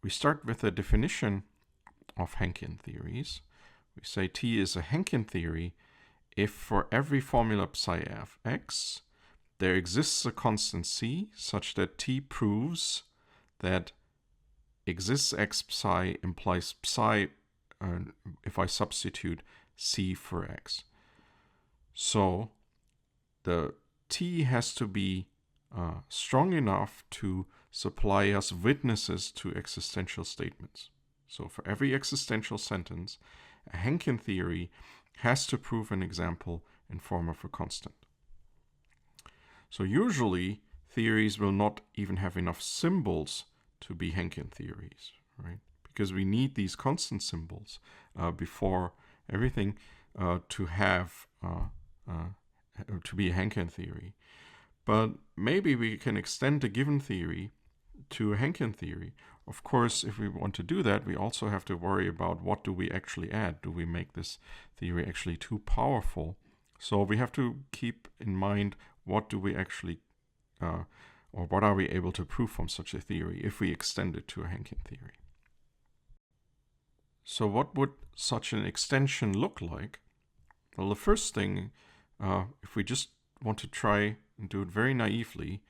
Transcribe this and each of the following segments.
we start with a definition of Henkin theories. We say T is a Henkin theory if for every formula psi f x, there exists a constant c such that T proves that exists x psi implies psi if I substitute c for x. So the T has to be strong enough to supply us witnesses to existential statements. So for every existential sentence, a Henkin theory has to prove an example in form of a constant. So usually theories will not even have enough symbols to be Henkin theories, right? Because we need these constant symbols before everything to have to be a Henkin theory. But maybe we can extend a given theory to a Henkin theory. Of course, if we want to do that, we also have to worry about what do we actually add. Do we make this theory actually too powerful? So we have to keep in mind what do we actually, or what are we able to prove from such a theory if we extend it to a Henkin theory. So what would such an extension look like? Well, the first thing, if we just want to try and do it very naively,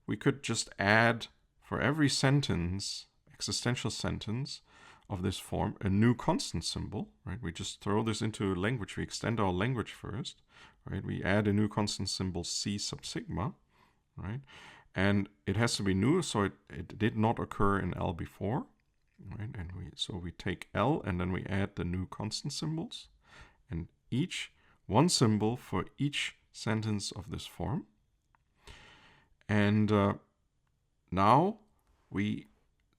we could just add for every sentence, existential sentence of this form, a new constant symbol, right? We just throw this into a language. We extend our language first, right? We add a new constant symbol c sub sigma, right? And it has to be new, so it did not occur in L before, right? And so we take L and then we add the new constant symbols, and one symbol for each sentence of this form. And now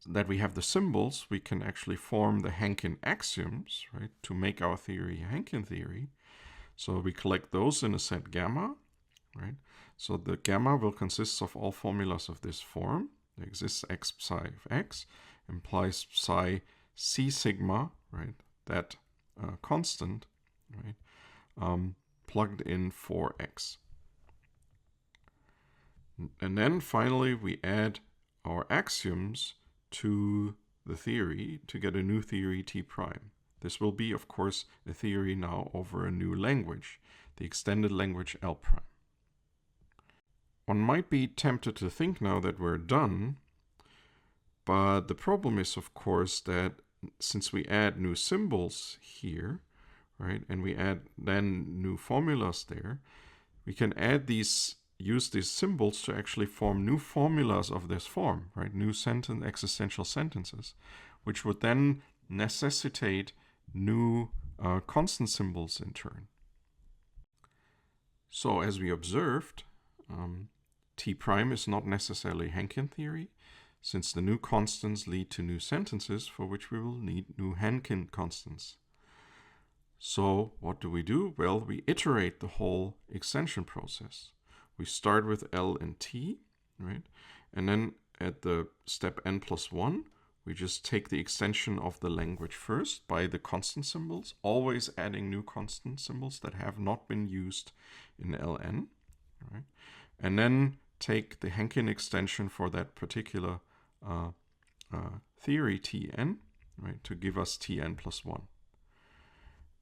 that we have the symbols, we can actually form the Henkin axioms, right, to make our theory a Henkin theory. So we collect those in a set gamma, right? So the gamma will consist of all formulas of this form. There exists x psi of x, implies psi c sigma, right? That constant, right? Plugged in for x. And then finally we add our axioms to the theory to get a new theory T prime. This will be, of course, a theory now over a new language, the extended language L prime. One might be tempted to think now that we're done, but the problem is, of course, that since we add new symbols here, right, and we add then new formulas there, we can use these symbols to actually form new formulas of this form, right? New existential sentences, which would then necessitate new constant symbols in turn. So as we observed, T prime is not necessarily Henkin theory, since the new constants lead to new sentences for which we will need new Henkin constants. So what do? Well, we iterate the whole extension process. We start with L and T, right? And then at the step n+1, we just take the extension of the language first by the constant symbols, always adding new constant symbols that have not been used in Ln, right? And then take the Henkin extension for that particular theory Tn, right, to give us Tn+1.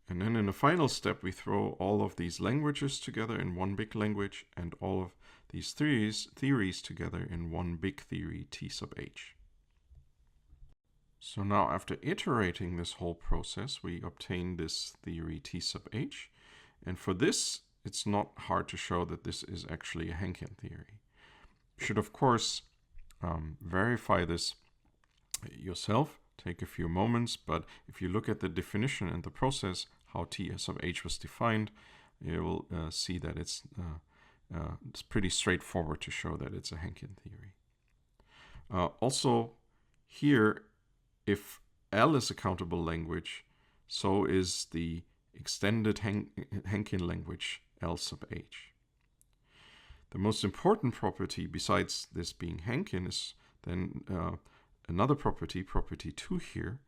And then in the final step, we throw all of these languages together in one big language and all of these theories together in one big theory, T sub h. So now after iterating this whole process, we obtain this theory T sub h. And for this, it's not hard to show that this is actually a Henkin theory. You should, of course, verify this yourself. Take a few moments, but if you look at the definition and the process, how T sub h was defined, you will see that it's pretty straightforward to show that it's a Henkin theory. Also, here, if L is a countable language, so is the extended Henkin language L sub h. The most important property, besides this being Henkin, is then another property, property 2 here,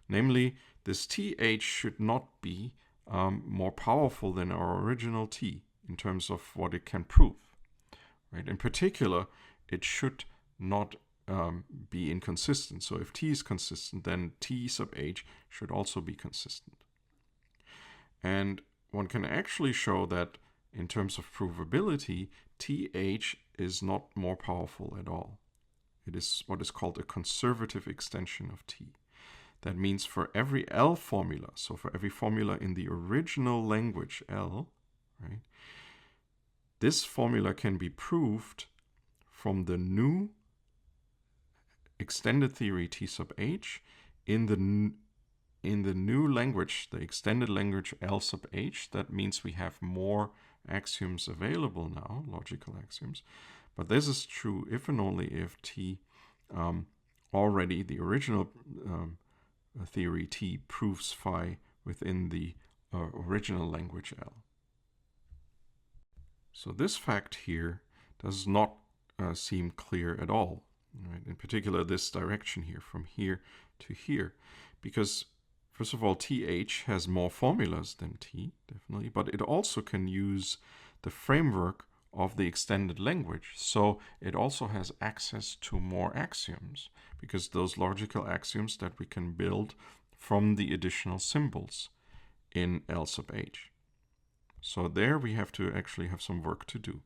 namely this TH should not be more powerful than our original T in terms of what it can prove. Right? In particular, it should not be inconsistent. So if t is consistent, then t sub h should also be consistent. And one can actually show that in terms of provability, th is not more powerful at all. It is what is called a conservative extension of t. That means for every L formula, so for every formula in the original language L, right, this formula can be proved from the new extended theory T sub h in the new language, the extended language L sub h. That means we have more axioms available now, logical axioms. But this is true if and only if T already, the original theory T, proves phi within the original language L. So this fact here does not seem clear at all. Right? In particular, this direction here, from here to here, because first of all, th has more formulas than t, definitely, but it also can use the framework of the extended language. So it also has access to more axioms, because those logical axioms that we can build from the additional symbols in L sub h. So there we have to actually have some work to do.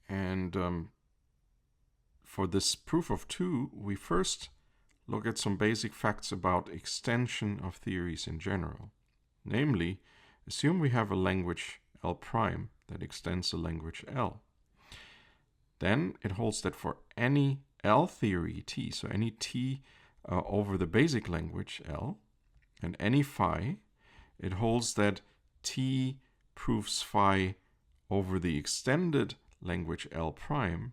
And for this proof of 2, we first look at some basic facts about extension of theories in general. Namely, assume we have a language L prime that extends a language L. Then it holds that for any L theory T, so any T over the basic language L, and any phi, it holds that T proves phi over the extended language L prime,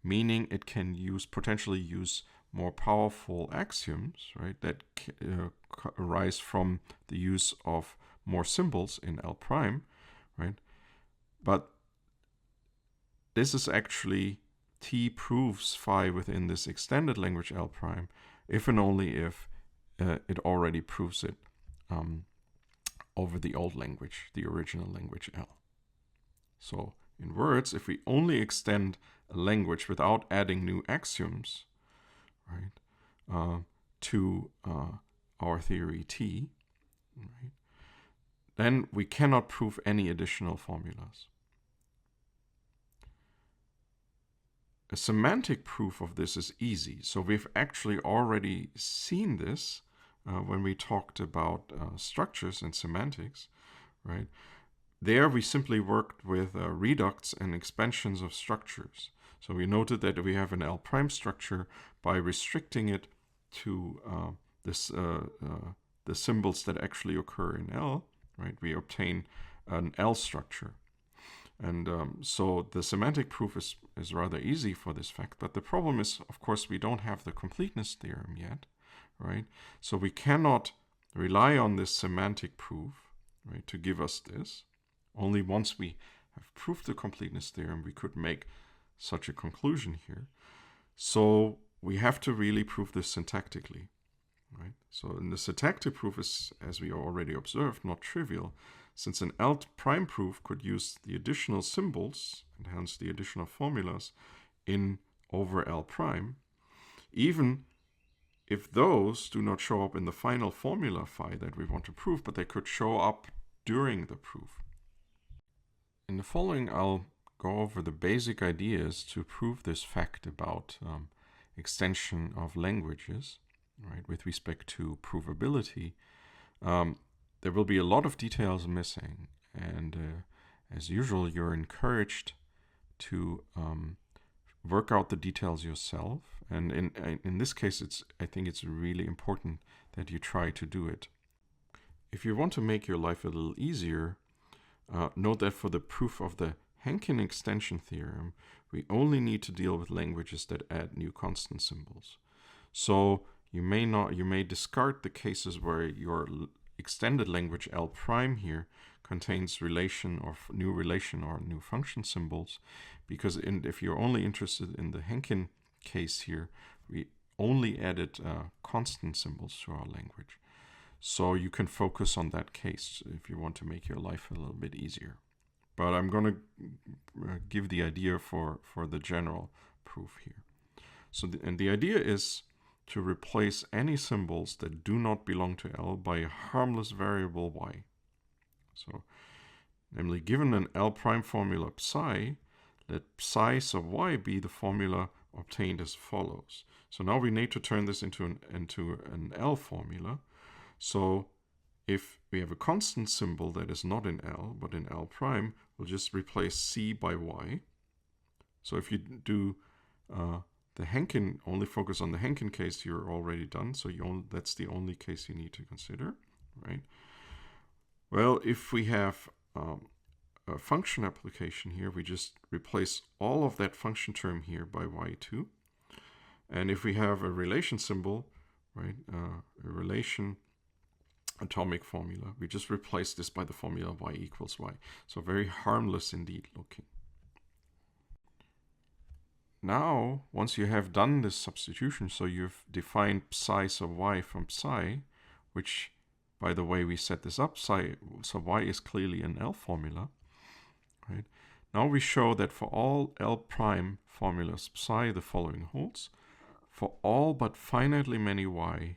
meaning it can potentially use more powerful axioms, right, that arise from the use of more symbols in L prime, right? But this is actually T proves phi within this extended language L prime, if and only if it already proves it over the old language, the original language L. So in words, if we only extend a language without adding new axioms, right, to our theory T, right, then we cannot prove any additional formulas. A semantic proof of this is easy. So we've actually already seen this when we talked about structures and semantics, right? There we simply worked with reducts and expansions of structures. So we noted that we have an L prime structure by restricting it to the symbols that actually occur in L, right? We obtain an L structure. And so the semantic proof is rather easy for this fact. But the problem is, of course, we don't have the completeness theorem yet, right? So we cannot rely on this semantic proof, right, to give us this. Only once we have proved the completeness theorem, we could make such a conclusion here. So we have to really prove this syntactically, right? So in the syntactic proof is, as we already observed, not trivial, since an L prime proof could use the additional symbols, and hence the additional formulas, in over L prime, even if those do not show up in the final formula phi that we want to prove, but they could show up during the proof. In the following, I'll go over the basic ideas to prove this fact about extension of languages, right, with respect to provability. There will be a lot of details missing, and as usual, you're encouraged to work out the details yourself. And in this case, I think it's really important that you try to do it. If you want to make your life a little easier, note that for the proof of the Henkin extension theorem, we only need to deal with languages that add new constant symbols. So you may discard the cases where your extended language L prime here contains relation or new function symbols, because if you're only interested in the Henkin case here, we only added constant symbols to our language. So you can focus on that case if you want to make your life a little bit easier. But I'm going to give the idea for the general proof here. So and the idea is to replace any symbols that do not belong to L by a harmless variable y. So, namely, given an L prime formula psi, let psi sub y be the formula obtained as follows. So now we need to turn this into an L formula. So if we have a constant symbol that is not in L, but in L prime, we'll just replace C by Y. So if you do the Henkin, only focus on the Henkin case, you're already done. So that's the only case you need to consider, right? Well, if we have a function application here, we just replace all of that function term here by y2. And if we have a relation symbol, right, a relation atomic formula, we just replace this by the formula y equals y. So very harmless indeed looking. Now, once you have done this substitution, so you've defined psi sub y from psi, which, by the way, we set this up, psi sub y is clearly an L formula, right? Now we show that for all L prime formulas psi, the following holds. For all but finitely many y,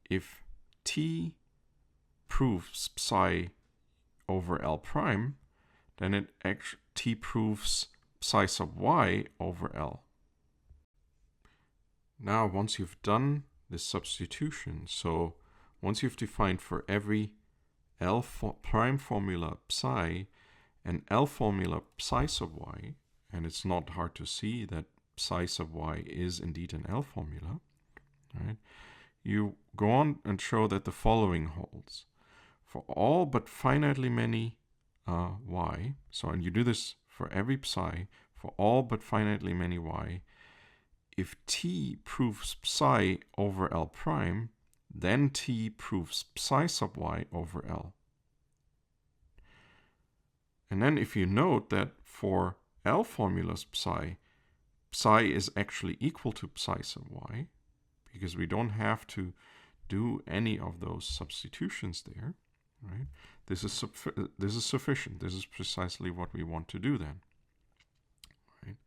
if T proves psi over L prime, then T proves psi sub y over L. Now, once you've done this substitution, so once you've defined for every L prime formula psi an L formula psi sub y, and it's not hard to see that psi sub y is indeed an L formula, right? You go on and show that the following holds. For all but finitely many y, and you do this for every psi, for all but finitely many y, if T proves psi over L prime, then T proves psi sub y over L. And then if you note that for L formulas psi is actually equal to psi sub y, because we don't have to do any of those substitutions there, right? This is sufficient. This is precisely what we want to do then, right?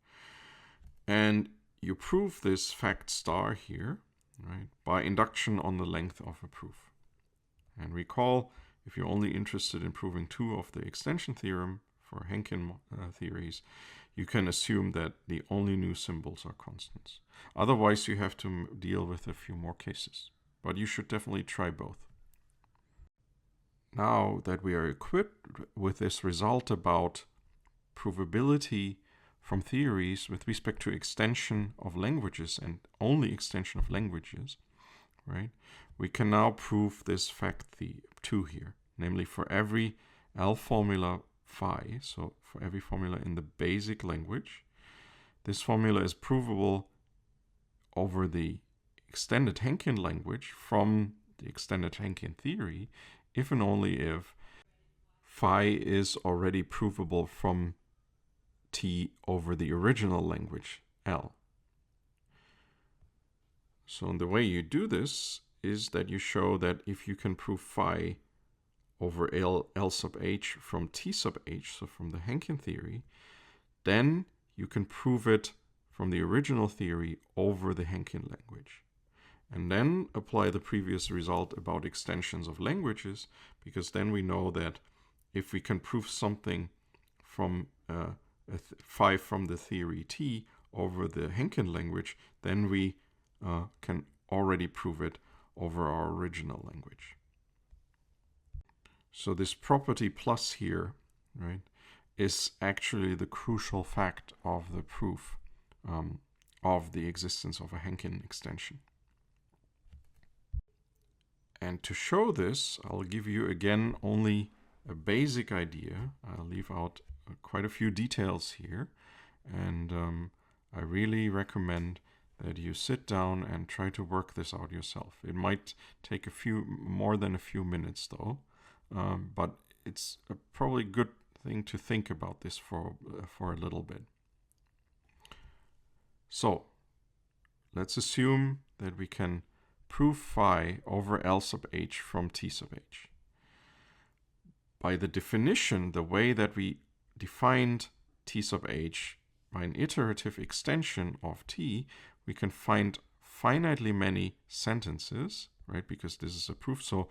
And you prove this fact star here, right, by induction on the length of a proof. And recall, if you're only interested in proving two of the extension theorem for Henkin theories, you can assume that the only new symbols are constants. Otherwise, you have to deal with a few more cases. But you should definitely try both. Now that we are equipped with this result about provability from theories with respect to extension of languages and only extension of languages, right, we can now prove this fact 2 here, namely for every L formula phi, so for every formula in the basic language, this formula is provable over the extended Henkin language from the extended Henkin theory, if and only if phi is already provable from T over the original language, L. So the way you do this is that you show that if you can prove phi over L sub h from T sub h, so from the Henkin theory, then you can prove it from the original theory over the Henkin language. And then apply the previous result about extensions of languages, because then we know that if we can prove something from phi from the theory T over the Henkin language, then we can already prove it over our original language. So this property plus here, right, is actually the crucial fact of the proof of the existence of a Henkin extension. And to show this, I'll give you again only a basic idea. I'll leave out quite a few details here, and I really recommend that you sit down and try to work this out yourself. It might take more than a few minutes though, but it's a probably good thing to think about this for a little bit. So let's assume that we can prove phi over L sub h from T sub h. By the definition, the way that we defined T sub h by an iterative extension of T, we can find finitely many sentences, right? Because this is a proof, so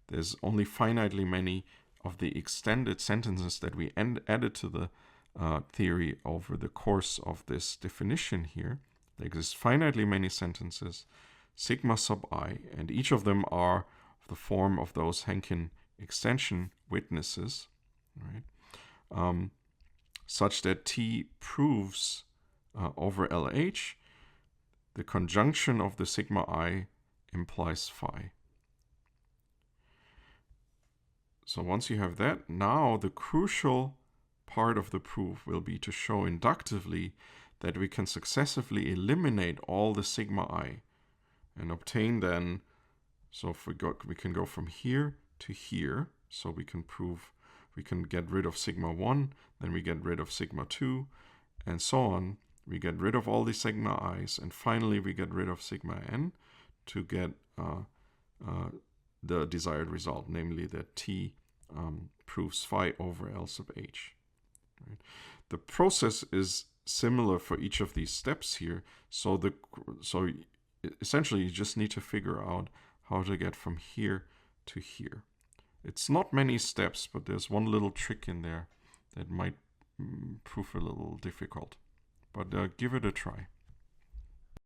there's only finitely many of the extended sentences that we added to the theory over the course of this definition here. There exist finitely many sentences, sigma sub I, and each of them are the form of those Henkin extension witnesses, right? Such that T proves over LH the conjunction of the sigma I implies phi. So once you have that, now the crucial part of the proof will be to show inductively that we can successively eliminate all the sigma I and obtain then, so if we can go from here to here, so we can prove, we can get rid of sigma 1, then we get rid of sigma 2, and so on. We get rid of all the sigma i's, and finally we get rid of sigma n to get the desired result, namely that T proves phi over L sub h. Right? The process is similar for each of these steps here, so essentially you just need to figure out how to get from here to here. It's not many steps, but there's one little trick in there that might prove a little difficult. But give it a try.